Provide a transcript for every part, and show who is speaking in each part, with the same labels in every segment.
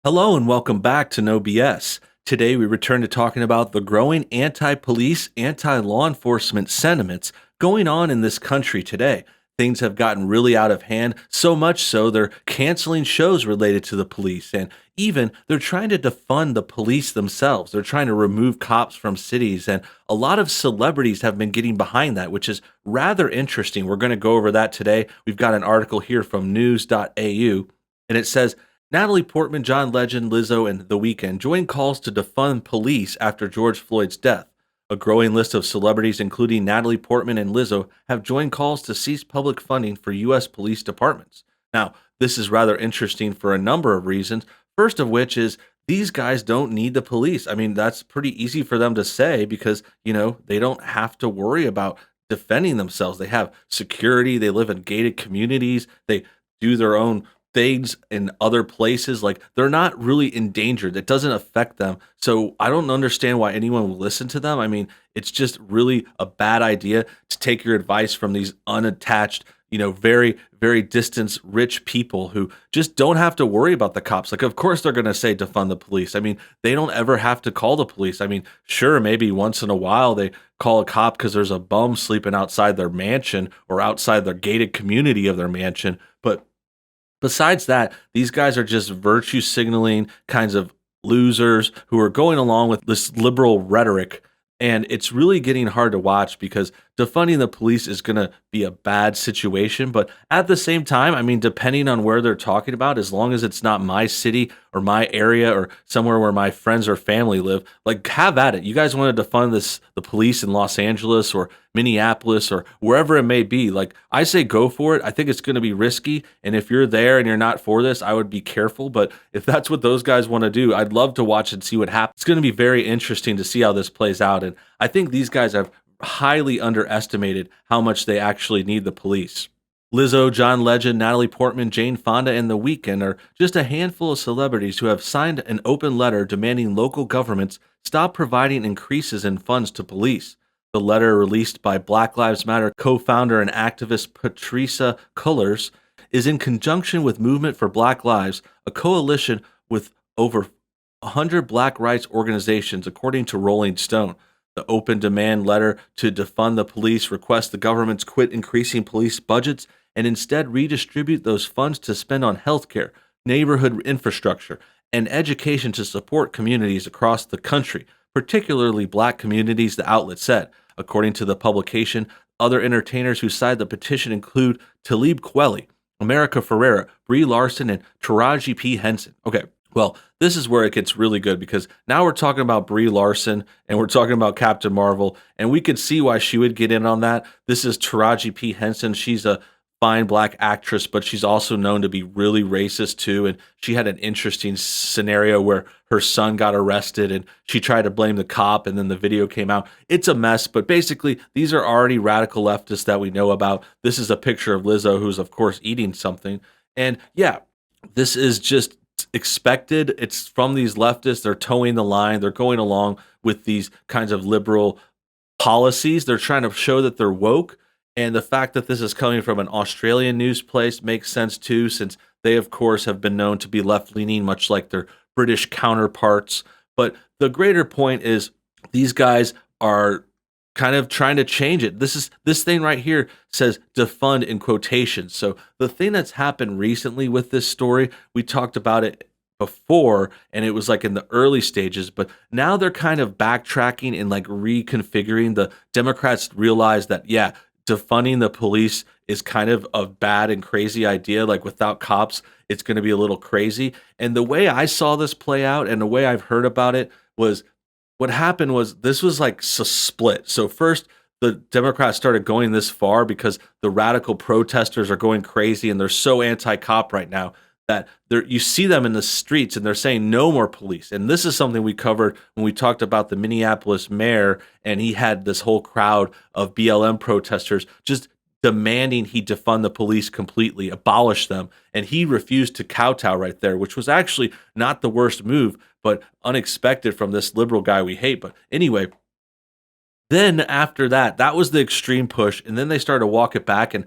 Speaker 1: Hello and welcome back to NoBS. Today we return to talking about the growing anti-police, anti-law enforcement sentiments going on in this country today. Things have gotten really out of hand, so much so they're canceling shows related to the police, and even they're trying to defund the police themselves. They're trying to remove cops from cities, and a lot of celebrities have been getting behind that, which is rather interesting. We're going to go over that today. We've got an article here from news.au, and it says Natalie Portman, John Legend, Lizzo, and The Weeknd join calls to defund police after George Floyd's death. A growing list of celebrities, including Natalie Portman and Lizzo, have joined calls to cease public funding for U.S. police departments. Now, this is rather interesting for a number of reasons. First of which is these guys don't need the police. I mean, that's pretty easy for them to say because, they don't have to worry about defending themselves. They have security, they live in gated communities, they do their own things in other places. Like they're not really endangered. It doesn't affect them. So I don't understand why anyone will listen to them. I mean, it's just really a bad idea to take your advice from these unattached, very, very distant rich people who just don't have to worry about the cops. Like, of course, they're going to say defund the police. I mean, they don't ever have to call the police. I mean, sure, maybe once in a while they call a cop because there's a bum sleeping outside their mansion or outside their gated community of their mansion. But besides that, these guys are just virtue signaling kinds of losers who are going along with this liberal rhetoric. And it's really getting hard to watch because defunding the police is going to be a bad situation. But at the same time, I mean, depending on where they're talking about, as long as it's not my city or my area or somewhere where my friends or family live, like have at it. You guys want to defund the police in Los Angeles or Minneapolis or wherever it may be. Like I say, go for it. I think it's going to be risky. And if you're there and you're not for this, I would be careful. But if that's what those guys want to do, I'd love to watch and see what happens. It's going to be very interesting to see how this plays out. And I think these guys have highly underestimated how much they actually need the police. Lizzo, John Legend, Natalie Portman, Jane Fonda, and The Weeknd are just a handful of celebrities who have signed an open letter demanding local governments stop providing increases in funds to police. The letter, released by Black Lives Matter co-founder and activist Patricia Cullors, is in conjunction with Movement for Black Lives, a coalition with over 100 black rights organizations, according to Rolling Stone. The open demand letter to defund the police requests the governments quit increasing police budgets and instead redistribute those funds to spend on healthcare, neighborhood infrastructure, and education to support communities across the country, particularly black communities, the outlet said. According to the publication, other entertainers who signed the petition include Talib Kweli, America Ferrera, Brie Larson, and Taraji P Henson. Okay, well, this is where it gets really good because now we're talking about Brie Larson and we're talking about Captain Marvel, and we could see why she would get in on that. This is Taraji P Henson. She's a fine black actress, but she's also known to be really racist too. And she had an interesting scenario where her son got arrested and she tried to blame the cop, and then the video came out. It's a mess, but basically, these are already radical leftists that we know about. This is a picture of Lizzo, who's, of course, eating something. And yeah, this is just expected. It's from these leftists. They're towing the line. They're going along with these kinds of liberal policies. They're trying to show that they're woke. And the fact that this is coming from an Australian news place makes sense too, since they, of course, have been known to be left leaning, much like their British counterparts. But the greater point is these guys are kind of trying to change it. This thing right here says defund in quotations. So the thing that's happened recently with this story, we talked about it before and it was like in the early stages, but now they're kind of backtracking and like reconfiguring. The Democrats realize that, yeah, defunding the police is kind of a bad and crazy idea. Like without cops, it's going to be a little crazy. And the way I saw this play out and the way I've heard about it was what happened was this was like split. So first, the Democrats started going this far because the radical protesters are going crazy and they're so anti-cop right now that you see them in the streets and they're saying no more police. And this is something we covered when we talked about the Minneapolis mayor, and he had this whole crowd of BLM protesters just demanding he defund the police completely, abolish them. And he refused to kowtow right there, which was actually not the worst move, but unexpected from this liberal guy we hate. But anyway, then after that, that was the extreme push. And then they started to walk it back. And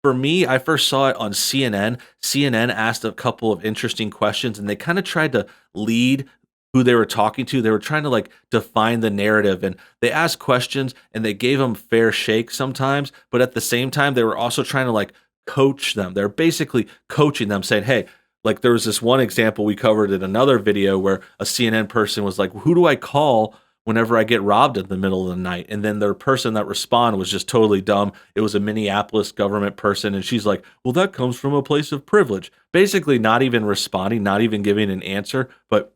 Speaker 1: For me, I first saw it on CNN. CNN asked a couple of interesting questions and they kind of tried to lead who they were talking to. They were trying to like define the narrative and they asked questions and they gave them fair shake sometimes, but at the same time they were also trying to like coach them. They're basically coaching them saying, "Hey, like there was this one example we covered in another video where a CNN person was like, "Who do I call whenever I get robbed in the middle of the night?" And then the person that responded was just totally dumb. It was a Minneapolis government person. And she's like, "Well, that comes from a place of privilege." Basically, not even responding, not even giving an answer. But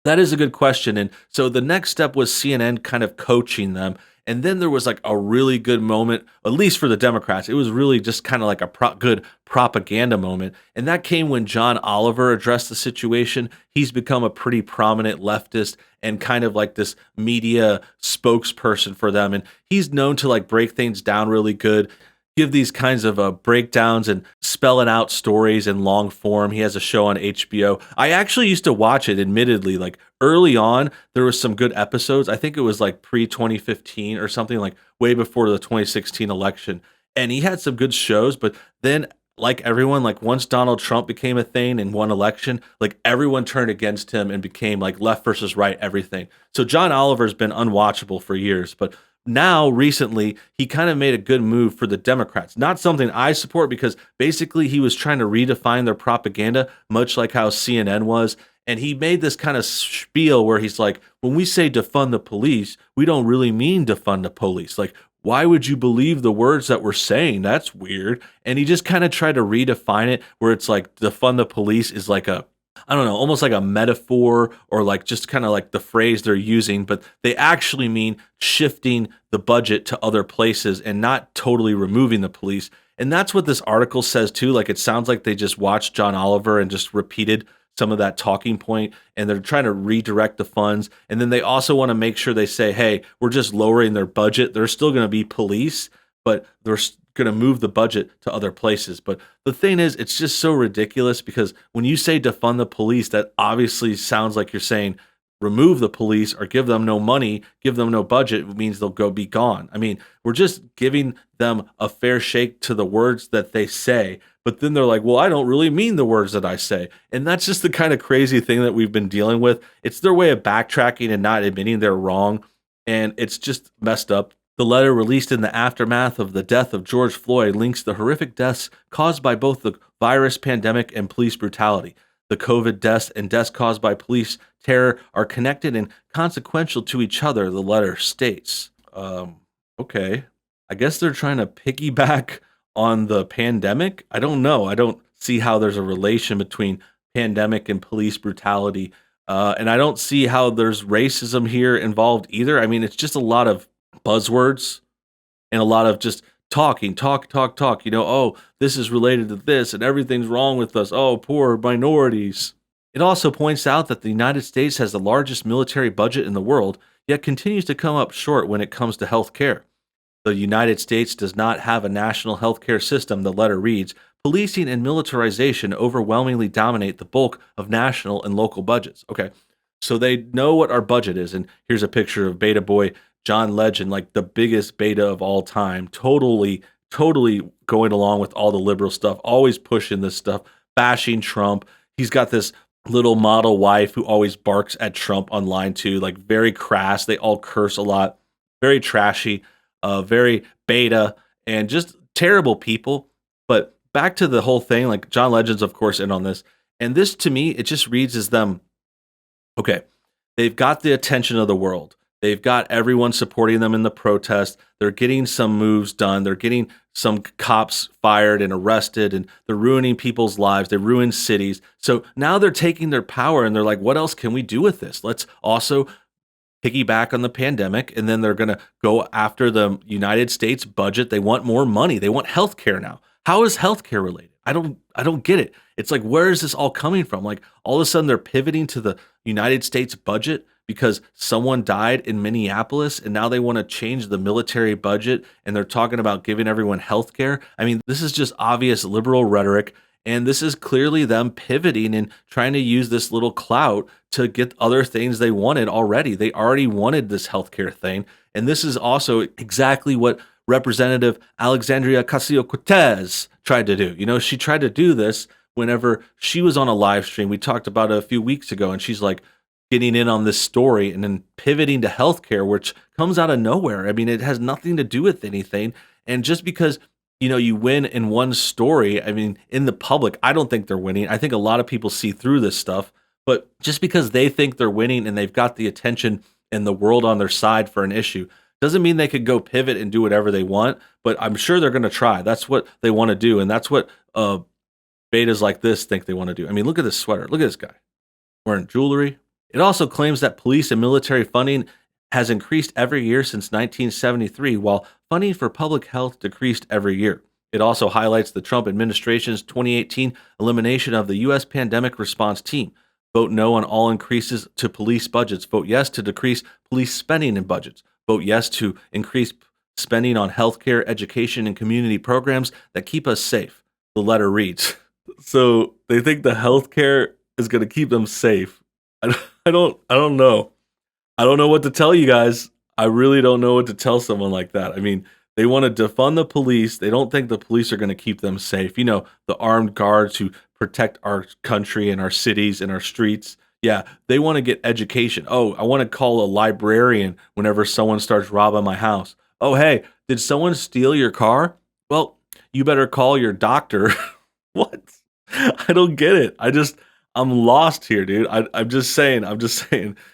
Speaker 1: that is a good question. And so the next step was CNN kind of coaching them. And then there was like a really good moment, at least for the Democrats. It was really just kind of like a good propaganda moment. And that came when John Oliver addressed the situation. He's become a pretty prominent leftist and kind of like this media spokesperson for them. And he's known to like break things down really good, give these kinds of breakdowns and spelling out stories in long form. He has a show on HBO. I actually used to watch it, admittedly. Like early on, there was some good episodes. I think it was like pre 2015 or something, like way before the 2016 election. And he had some good shows, but then like everyone, like once Donald Trump became a thing and won election, like everyone turned against him and became like left versus right everything. So John Oliver's been unwatchable for years, but now recently he kind of made a good move for the Democrats. Not something I support because basically he was trying to redefine their propaganda, much like how CNN was. And he made this kind of spiel where he's like, when we say defund the police, we don't really mean defund the police. Like, why would you believe the words that we're saying? That's weird. And he just kind of tried to redefine it where it's like defund the police is like a, I don't know, almost like a metaphor or like just kind of like the phrase they're using, but they actually mean shifting the budget to other places and not totally removing the police. And that's what this article says too. Like it sounds like they just watched John Oliver and just repeated some of that talking point and they're trying to redirect the funds. And then they also want to make sure they say, hey, we're just lowering their budget. They're still going to be police, but they're going to move the budget to other places. But the thing is, it's just so ridiculous because when you say defund the police, that obviously sounds like you're saying remove the police or give them no money, give them no budget. It means they'll go be gone. I mean, we're just giving them a fair shake to the words that they say. But then they're like, well, I don't really mean the words that I say. And that's just the kind of crazy thing that we've been dealing with. It's their way of backtracking and not admitting they're wrong. And it's just messed up. The letter released in the aftermath of the death of George Floyd links the horrific deaths caused by both the virus pandemic and police brutality. The COVID deaths and deaths caused by police terror are connected and consequential to each other, the letter states. Okay. I guess they're trying to piggyback on the pandemic. I don't know. I don't see how there's a relation between pandemic and police brutality. And I don't see how there's racism here involved either. I mean, it's just a lot of buzzwords and a lot of just talk, oh, this is related to this and everything's wrong with us. Oh, poor minorities. It also points out that the United States has the largest military budget in the world, yet continues to come up short when it comes to health care. The United States does not have a national health care system, the letter reads. Policing and militarization overwhelmingly dominate the bulk of national and local budgets. Okay, so they know what our budget is. And here's a picture of Beta Boy John Legend, like the biggest beta of all time, totally going along with all the liberal stuff, always pushing this stuff, bashing Trump. He's got this little model wife who always barks at Trump online too, like very crass. They all curse a lot, very trashy, very beta, and just terrible people. But back to the whole thing, like John Legend's, of course, in on this. And this, to me, it just reads as them, okay, they've got the attention of the world. They've got everyone supporting them in the protest. They're getting some moves done. They're getting some cops fired and arrested, and they're ruining people's lives. They ruin cities. So now they're taking their power, and they're like, what else can we do with this? Let's also piggyback on the pandemic, and then they're going to go after the United States budget. They want more money. They want healthcare now. How is healthcare related? I don't get it. It's like, where is this all coming from? Like all of a sudden they're pivoting to the United States budget because someone died in Minneapolis and now they want to change the military budget and they're talking about giving everyone healthcare. I mean, this is just obvious liberal rhetoric. And this is clearly them pivoting and trying to use this little clout to get other things they wanted already. They already wanted this healthcare thing. And this is also exactly what Representative Alexandria Ocasio-Cortez tried to do. You know, she tried to do this whenever she was on a live stream. We talked about it a few weeks ago, and she's like getting in on this story and then pivoting to healthcare, which comes out of nowhere. I mean, it has nothing to do with anything. And just because, you know, you win in one story, I mean, in the public, I don't think they're winning. I think a lot of people see through this stuff, but just because they think they're winning and they've got the attention and the world on their side for an issue doesn't mean they could go pivot and do whatever they want, but I'm sure they're going to try. That's what they want to do, and that's what betas like this think they want to do. I mean, look at this sweater. Look at this guy wearing jewelry. It also claims that police and military funding has increased every year since 1973, while funding for public health decreased every year. It also highlights the Trump administration's 2018 elimination of the U.S. Pandemic Response Team. Vote no on all increases to police budgets. Vote yes to decrease police spending and budgets. Vote yes to increase spending on healthcare, education, and community programs that keep us safe. The letter reads. So they think the healthcare is going to keep them safe. I don't know. I don't know what to tell you guys. I really don't know what to tell someone like that. I mean, they want to defund the police. They don't think the police are going to keep them safe. You know, the armed guards who protect our country and our cities and our streets. Yeah, they want to get education. Oh, I want to call a librarian whenever someone starts robbing my house. Oh, hey, did someone steal your car? Well, you better call your doctor. What? I don't get it. I'm lost here, dude. I'm just saying,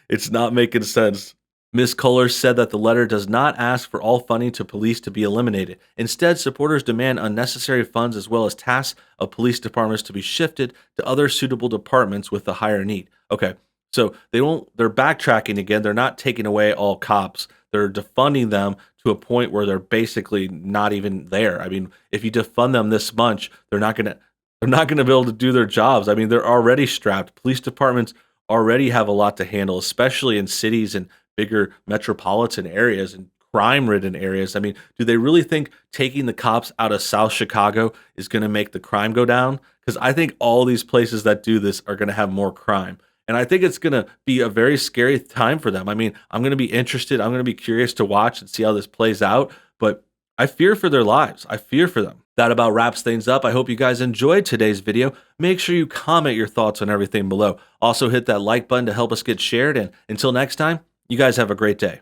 Speaker 1: it's not making sense. Ms. Cullors said that the letter does not ask for all funding to police to be eliminated. Instead, supporters demand unnecessary funds as well as tasks of police departments to be shifted to other suitable departments with a higher need. Okay, so they're backtracking again. They're not taking away all cops. They're defunding them to a point where they're basically not even there. I mean, if you defund them this much, they're not going to be able to do their jobs. I mean, they're already strapped. Police departments already have a lot to handle, especially in cities and bigger metropolitan areas and crime-ridden areas. I mean, do they really think taking the cops out of South Chicago is going to make the crime go down? Because I think all these places that do this are going to have more crime. And I think it's going to be a very scary time for them. I mean, I'm going to be interested. I'm going to be curious to watch and see how this plays out. But I fear for their lives. I fear for them. That about wraps things up. I hope you guys enjoyed today's video. Make sure you comment your thoughts on everything below. Also hit that like button to help us get shared. And until next time, you guys have a great day.